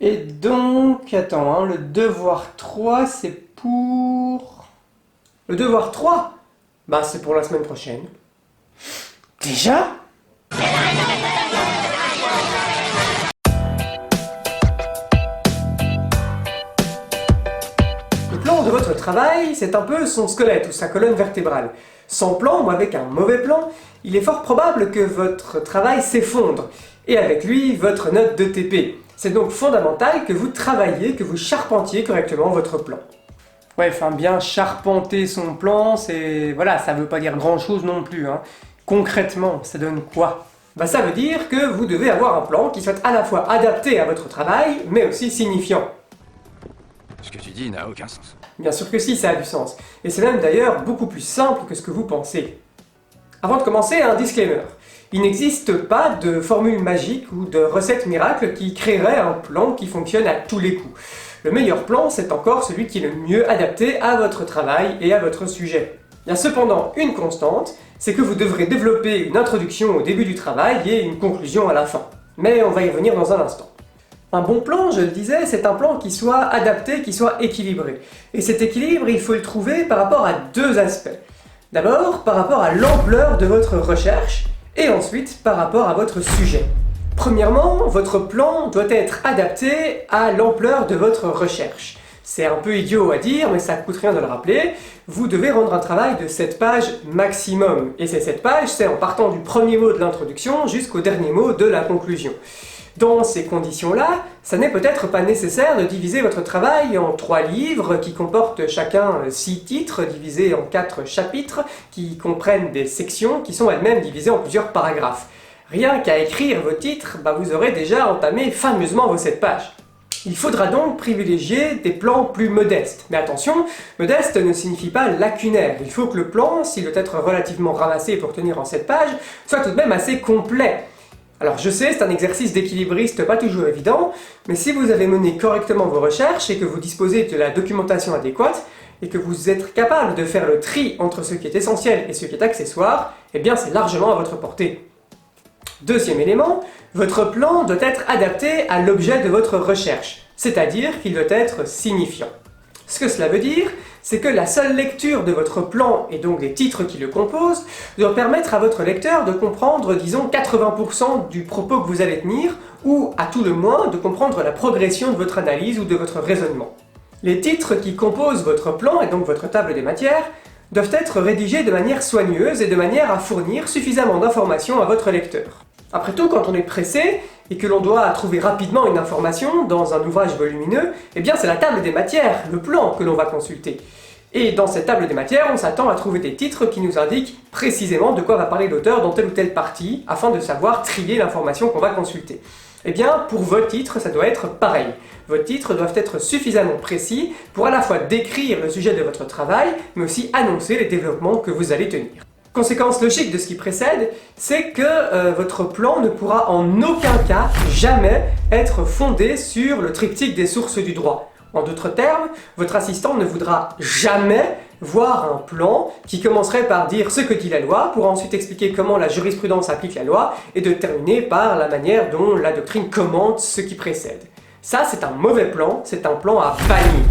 Et donc, attends, hein, le devoir 3, c'est pour... Le devoir 3? Bah, c'est pour la semaine prochaine. Déjà? Le plan de votre travail, c'est un peu son squelette ou sa colonne vertébrale. Sans plan ou avec un mauvais plan, il est fort probable que votre travail s'effondre, et avec lui, votre note de TP. C'est donc fondamental que vous travailliez, que vous charpentiez correctement votre plan. Ouais, enfin bien charpenter son plan, c'est... Voilà, ça veut pas dire grand-chose non plus, hein. Concrètement, ça donne quoi? Bah ça veut dire que vous devez avoir un plan qui soit à la fois adapté à votre travail, mais aussi signifiant. Ce que tu dis n'a aucun sens. Bien sûr que si, ça a du sens. Et c'est même d'ailleurs beaucoup plus simple que ce que vous pensez. Avant de commencer, un disclaimer. Il n'existe pas de formule magique ou de recette miracle qui créerait un plan qui fonctionne à tous les coups. Le meilleur plan, c'est encore celui qui est le mieux adapté à votre travail et à votre sujet. Il y a cependant une constante, c'est que vous devrez développer une introduction au début du travail et une conclusion à la fin. Mais on va y revenir dans un instant. Un bon plan, je le disais, c'est un plan qui soit adapté, qui soit équilibré. Et cet équilibre, il faut le trouver par rapport à deux aspects. D'abord, par rapport à l'ampleur de votre recherche, et ensuite par rapport à votre sujet. Premièrement, votre plan doit être adapté à l'ampleur de votre recherche. C'est un peu idiot à dire, mais ça ne coûte rien de le rappeler. Vous devez rendre un travail de 7 pages maximum. Et ces 7 pages, c'est en partant du premier mot de l'introduction jusqu'au dernier mot de la conclusion. Dans ces conditions-là, ça n'est peut-être pas nécessaire de diviser votre travail en 3 livres qui comportent chacun 6 titres divisés en 4 chapitres qui comprennent des sections qui sont elles-mêmes divisées en plusieurs paragraphes. Rien qu'à écrire vos titres, vous aurez déjà entamé fameusement vos 7 pages. Il faudra donc privilégier des plans plus modestes. Mais attention, modeste ne signifie pas lacunaire. Il faut que le plan, s'il doit être relativement ramassé pour tenir en 7 pages, soit tout de même assez complet. Alors je sais, c'est un exercice d'équilibriste pas toujours évident, mais si vous avez mené correctement vos recherches et que vous disposez de la documentation adéquate, et que vous êtes capable de faire le tri entre ce qui est essentiel et ce qui est accessoire, eh bien c'est largement à votre portée. Deuxième élément, votre plan doit être adapté à l'objet de votre recherche, c'est-à-dire qu'il doit être signifiant. Ce que cela veut dire, c'est que la seule lecture de votre plan, et donc des titres qui le composent, doit permettre à votre lecteur de comprendre, disons, 80% du propos que vous allez tenir, ou, à tout le moins, de comprendre la progression de votre analyse ou de votre raisonnement. Les titres qui composent votre plan, et donc votre table des matières, doivent être rédigés de manière soigneuse et de manière à fournir suffisamment d'informations à votre lecteur. Après tout, quand on est pressé, et que l'on doit trouver rapidement une information dans un ouvrage volumineux, eh bien c'est la table des matières, le plan que l'on va consulter. Et dans cette table des matières, on s'attend à trouver des titres qui nous indiquent précisément de quoi va parler l'auteur dans telle ou telle partie, afin de savoir trier l'information qu'on va consulter. Eh bien, pour vos titres, ça doit être pareil. Vos titres doivent être suffisamment précis pour à la fois décrire le sujet de votre travail, mais aussi annoncer les développements que vous allez tenir. Conséquence logique de ce qui précède, c'est que votre plan ne pourra en aucun cas jamais être fondé sur le triptyque des sources du droit. En d'autres termes, votre assistant ne voudra jamais voir un plan qui commencerait par dire ce que dit la loi, pour ensuite expliquer comment la jurisprudence applique la loi, et de terminer par la manière dont la doctrine commente ce qui précède. Ça, c'est un mauvais plan, c'est un plan à bannir.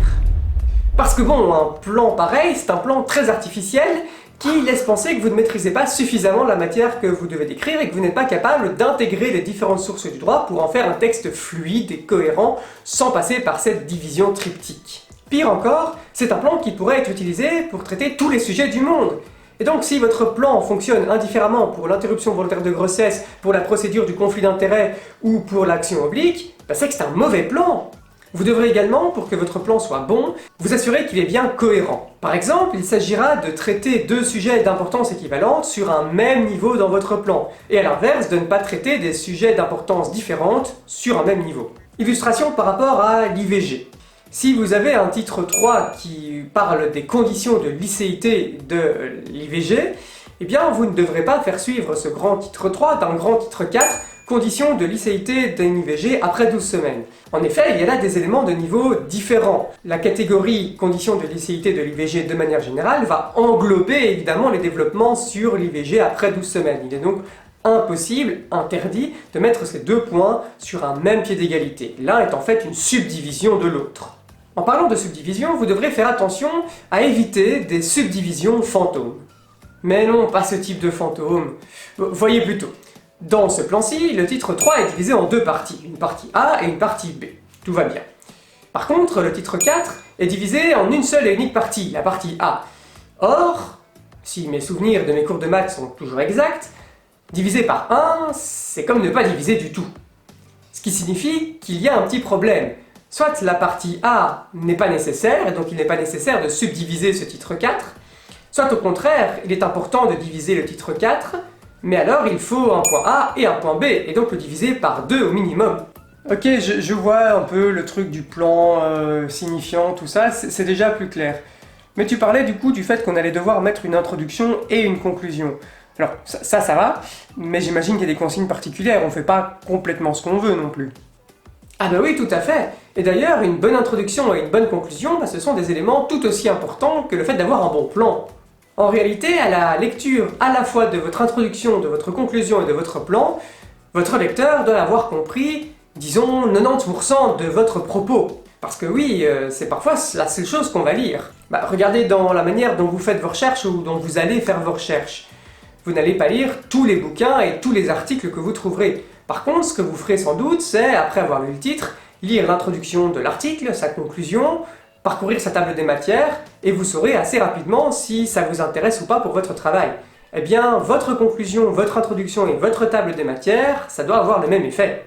Parce que bon, un plan pareil, c'est un plan très artificiel, qui laisse penser que vous ne maîtrisez pas suffisamment la matière que vous devez décrire et que vous n'êtes pas capable d'intégrer les différentes sources du droit pour en faire un texte fluide et cohérent sans passer par cette division triptyque. Pire encore, c'est un plan qui pourrait être utilisé pour traiter tous les sujets du monde. Et donc si votre plan fonctionne indifféremment pour l'interruption volontaire de grossesse, pour la procédure du conflit d'intérêts ou pour l'action oblique, c'est que c'est un mauvais plan. Vous devrez également, pour que votre plan soit bon, vous assurer qu'il est bien cohérent. Par exemple, il s'agira de traiter 2 sujets d'importance équivalente sur un même niveau dans votre plan, et à l'inverse, de ne pas traiter des sujets d'importance différente sur un même niveau. Illustration par rapport à l'IVG. Si vous avez un titre 3 qui parle des conditions de licéité de l'IVG, eh bien vous ne devrez pas faire suivre ce grand titre 3 d'un grand titre 4, conditions de licéité d'un IVG après 12 semaines. En effet, il y a là des éléments de niveau différents. La catégorie conditions de licéité de l'IVG de manière générale va englober évidemment les développements sur l'IVG après 12 semaines. Il est donc impossible, interdit, de mettre ces deux points sur un même pied d'égalité. L'un est en fait une subdivision de l'autre. En parlant de subdivision, vous devrez faire attention à éviter des subdivisions fantômes. Mais non, pas ce type de fantôme. Voyez plutôt. Dans ce plan-ci, le titre 3 est divisé en deux parties, une partie A et une partie B. Tout va bien. Par contre, le titre 4 est divisé en une seule et unique partie, la partie A. Or, si mes souvenirs de mes cours de maths sont toujours exacts, diviser par 1, c'est comme ne pas diviser du tout. Ce qui signifie qu'il y a un petit problème. Soit la partie A n'est pas nécessaire, et donc il n'est pas nécessaire de subdiviser ce titre 4, soit au contraire, il est important de diviser le titre 4, mais alors il faut un point A et un point B, et donc le diviser par 2 au minimum. Ok, je vois un peu le truc du plan signifiant, tout ça, c'est déjà plus clair. Mais tu parlais du coup du fait qu'on allait devoir mettre une introduction et une conclusion. Alors ça va, mais j'imagine qu'il y a des consignes particulières, on fait pas complètement ce qu'on veut non plus. Ah bah oui, tout à fait. Et d'ailleurs, une bonne introduction et une bonne conclusion, ce sont des éléments tout aussi importants que le fait d'avoir un bon plan. En réalité, à la lecture à la fois de votre introduction, de votre conclusion et de votre plan, votre lecteur doit avoir compris, disons, 90% de votre propos. Parce que oui, c'est parfois la seule chose qu'on va lire. Regardez dans la manière dont vous faites vos recherches ou dont vous allez faire vos recherches. Vous n'allez pas lire tous les bouquins et tous les articles que vous trouverez. Par contre, ce que vous ferez sans doute, c'est, après avoir lu le titre, lire l'introduction de l'article, sa conclusion, parcourir sa table des matières, et vous saurez assez rapidement si ça vous intéresse ou pas pour votre travail. Eh bien, votre conclusion, votre introduction et votre table des matières, ça doit avoir le même effet.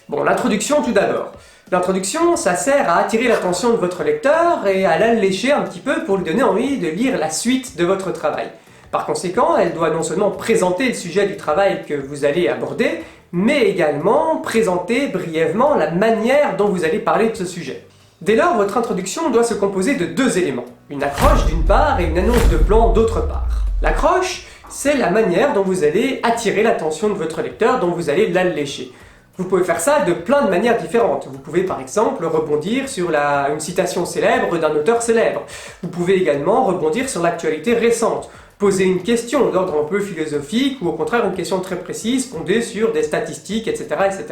Bon, l'introduction tout d'abord. L'introduction, ça sert à attirer l'attention de votre lecteur et à l'allécher un petit peu pour lui donner envie de lire la suite de votre travail. Par conséquent, elle doit non seulement présenter le sujet du travail que vous allez aborder, mais également présenter brièvement la manière dont vous allez parler de ce sujet. Dès lors, votre introduction doit se composer de deux éléments, une accroche d'une part et une annonce de plan d'autre part. L'accroche, c'est la manière dont vous allez attirer l'attention de votre lecteur, dont vous allez l'allécher. Vous pouvez faire ça de plein de manières différentes. Vous pouvez par exemple rebondir sur une citation célèbre d'un auteur célèbre. Vous pouvez également rebondir sur l'actualité récente. Poser une question d'ordre un peu philosophique ou au contraire une question très précise fondée sur des statistiques, etc., etc.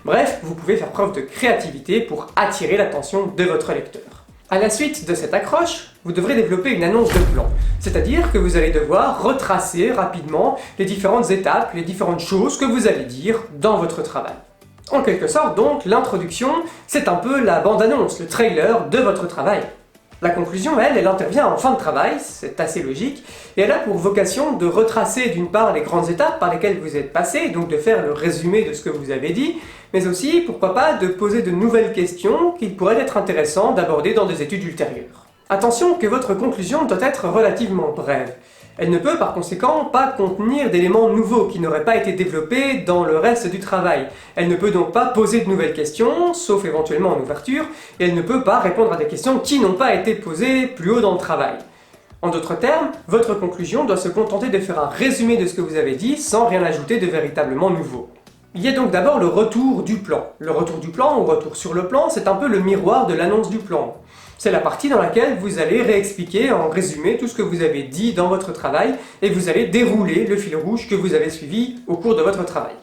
Bref, vous pouvez faire preuve de créativité pour attirer l'attention de votre lecteur. À la suite de cette accroche, vous devrez développer une annonce de plan, c'est-à-dire que vous allez devoir retracer rapidement les différentes étapes, les différentes choses que vous allez dire dans votre travail. En quelque sorte donc, l'introduction, c'est un peu la bande-annonce, le trailer de votre travail. La conclusion, elle intervient en fin de travail, c'est assez logique, et elle a pour vocation de retracer d'une part les grandes étapes par lesquelles vous êtes passé, donc de faire le résumé de ce que vous avez dit, mais aussi, pourquoi pas, de poser de nouvelles questions qu'il pourrait être intéressant d'aborder dans des études ultérieures. Attention que votre conclusion doit être relativement brève. Elle ne peut par conséquent pas contenir d'éléments nouveaux qui n'auraient pas été développés dans le reste du travail. Elle ne peut donc pas poser de nouvelles questions, sauf éventuellement en ouverture, et elle ne peut pas répondre à des questions qui n'ont pas été posées plus haut dans le travail. En d'autres termes, votre conclusion doit se contenter de faire un résumé de ce que vous avez dit sans rien ajouter de véritablement nouveau. Il y a donc d'abord le retour du plan. Le retour du plan, ou retour sur le plan, c'est un peu le miroir de l'annonce du plan. C'est la partie dans laquelle vous allez réexpliquer en résumé tout ce que vous avez dit dans votre travail et vous allez dérouler le fil rouge que vous avez suivi au cours de votre travail.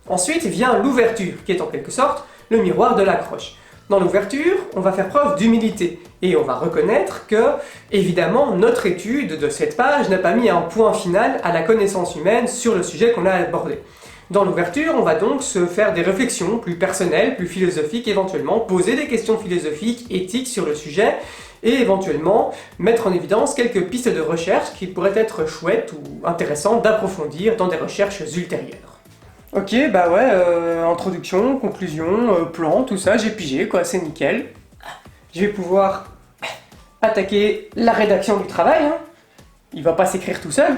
Ensuite vient l'ouverture, qui est en quelque sorte le miroir de l'accroche. Dans l'ouverture, on va faire preuve d'humilité et on va reconnaître que, évidemment, notre étude de cette page n'a pas mis un point final à la connaissance humaine sur le sujet qu'on a abordé. Dans l'ouverture, on va donc se faire des réflexions plus personnelles, plus philosophiques, éventuellement poser des questions philosophiques, éthiques sur le sujet, et éventuellement mettre en évidence quelques pistes de recherche qui pourraient être chouettes ou intéressantes d'approfondir dans des recherches ultérieures. Ok, introduction, conclusion, plan, tout ça, j'ai pigé, quoi, c'est nickel. Je vais pouvoir attaquer la rédaction du travail, hein. Il va pas s'écrire tout seul.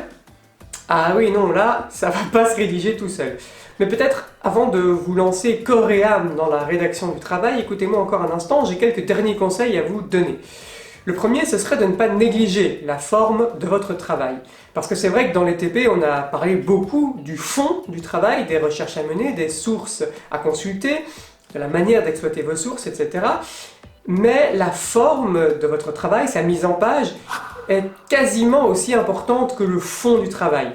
Ah oui, non, là, ça va pas se rédiger tout seul. Mais peut-être, avant de vous lancer corps et âme dans la rédaction du travail, écoutez-moi encore un instant, j'ai quelques derniers conseils à vous donner. Le premier, ce serait de ne pas négliger la forme de votre travail. Parce que c'est vrai que dans les TP, on a parlé beaucoup du fond du travail, des recherches à mener, des sources à consulter, de la manière d'exploiter vos sources, etc. Mais la forme de votre travail, sa mise en page, est quasiment aussi importante que le fond du travail.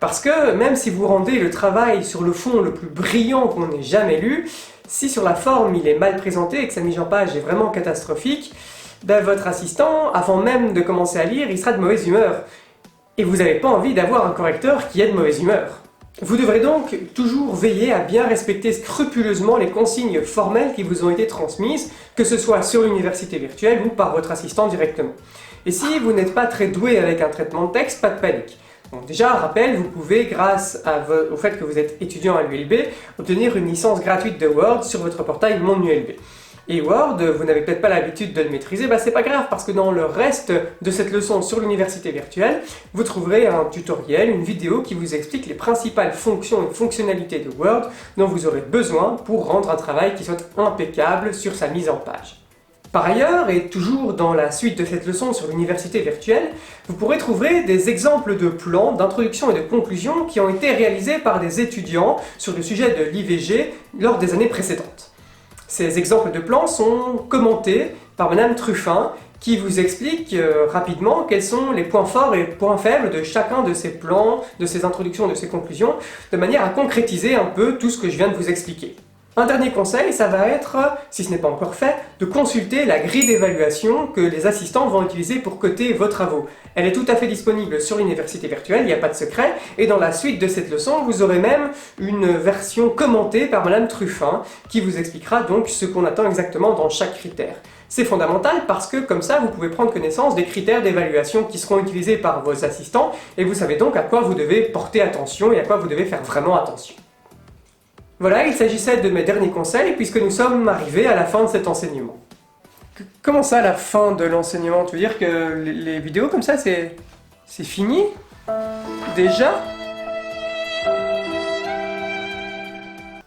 Parce que même si vous rendez le travail sur le fond le plus brillant qu'on ait jamais lu, si sur la forme il est mal présenté et que sa mise en page est vraiment catastrophique, ben votre assistant, avant même de commencer à lire, il sera de mauvaise humeur. Et vous n'avez pas envie d'avoir un correcteur qui est de mauvaise humeur. Vous devrez donc toujours veiller à bien respecter scrupuleusement les consignes formelles qui vous ont été transmises, que ce soit sur l'université virtuelle ou par votre assistant directement. Et si vous n'êtes pas très doué avec un traitement de texte, pas de panique. Donc déjà, rappel, vous pouvez, grâce au fait que vous êtes étudiant à l'ULB, obtenir une licence gratuite de Word sur votre portail Mon ULB. Et Word, vous n'avez peut-être pas l'habitude de le maîtriser, c'est pas grave, parce que dans le reste de cette leçon sur l'université virtuelle, vous trouverez un tutoriel, une vidéo qui vous explique les principales fonctions et fonctionnalités de Word dont vous aurez besoin pour rendre un travail qui soit impeccable sur sa mise en page. Par ailleurs, et toujours dans la suite de cette leçon sur l'université virtuelle, vous pourrez trouver des exemples de plans, d'introduction et de conclusion qui ont été réalisés par des étudiants sur le sujet de l'IVG lors des années précédentes. Ces exemples de plans sont commentés par Madame Truffin, qui vous explique rapidement quels sont les points forts et les points faibles de chacun de ces plans, de ces introductions, de ces conclusions, de manière à concrétiser un peu tout ce que je viens de vous expliquer. Un dernier conseil, ça va être, si ce n'est pas encore fait, de consulter la grille d'évaluation que les assistants vont utiliser pour coter vos travaux. Elle est tout à fait disponible sur l'université virtuelle, il n'y a pas de secret, et dans la suite de cette leçon, vous aurez même une version commentée par Madame Truffin, qui vous expliquera donc ce qu'on attend exactement dans chaque critère. C'est fondamental parce que comme ça, vous pouvez prendre connaissance des critères d'évaluation qui seront utilisés par vos assistants, et vous savez donc à quoi vous devez porter attention et à quoi vous devez faire vraiment attention. Voilà, il s'agissait de mes derniers conseils, puisque nous sommes arrivés à la fin de cet enseignement. Comment ça, la fin de l'enseignement? Tu veux dire que les vidéos comme ça, c'est fini? Déjà?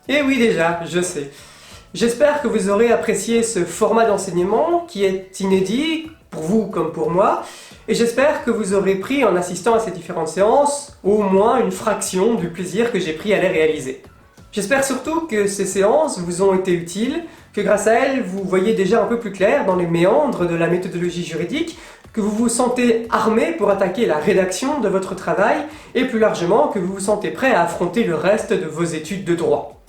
Eh oui, déjà, je sais. J'espère que vous aurez apprécié ce format d'enseignement, qui est inédit, pour vous comme pour moi, et j'espère que vous aurez pris, en assistant à ces différentes séances, au moins une fraction du plaisir que j'ai pris à les réaliser. J'espère surtout que ces séances vous ont été utiles, que grâce à elles, vous voyez déjà un peu plus clair dans les méandres de la méthodologie juridique, que vous vous sentez armé pour attaquer la rédaction de votre travail, et plus largement que vous vous sentez prêt à affronter le reste de vos études de droit.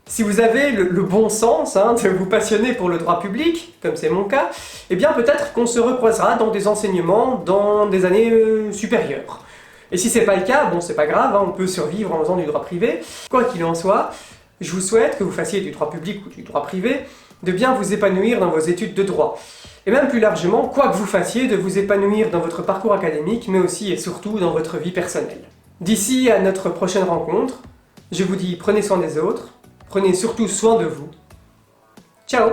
Si vous avez le bon sens de vous passionner pour le droit public, comme c'est mon cas, eh bien peut-être qu'on se recroisera dans des enseignements dans des années supérieures. Et si c'est pas le cas, bon c'est pas grave, on peut survivre en faisant du droit privé. Quoi qu'il en soit, je vous souhaite que vous fassiez du droit public ou du droit privé, de bien vous épanouir dans vos études de droit. Et même plus largement, quoi que vous fassiez, de vous épanouir dans votre parcours académique, mais aussi et surtout dans votre vie personnelle. D'ici à notre prochaine rencontre, je vous dis prenez soin des autres, prenez surtout soin de vous. Ciao!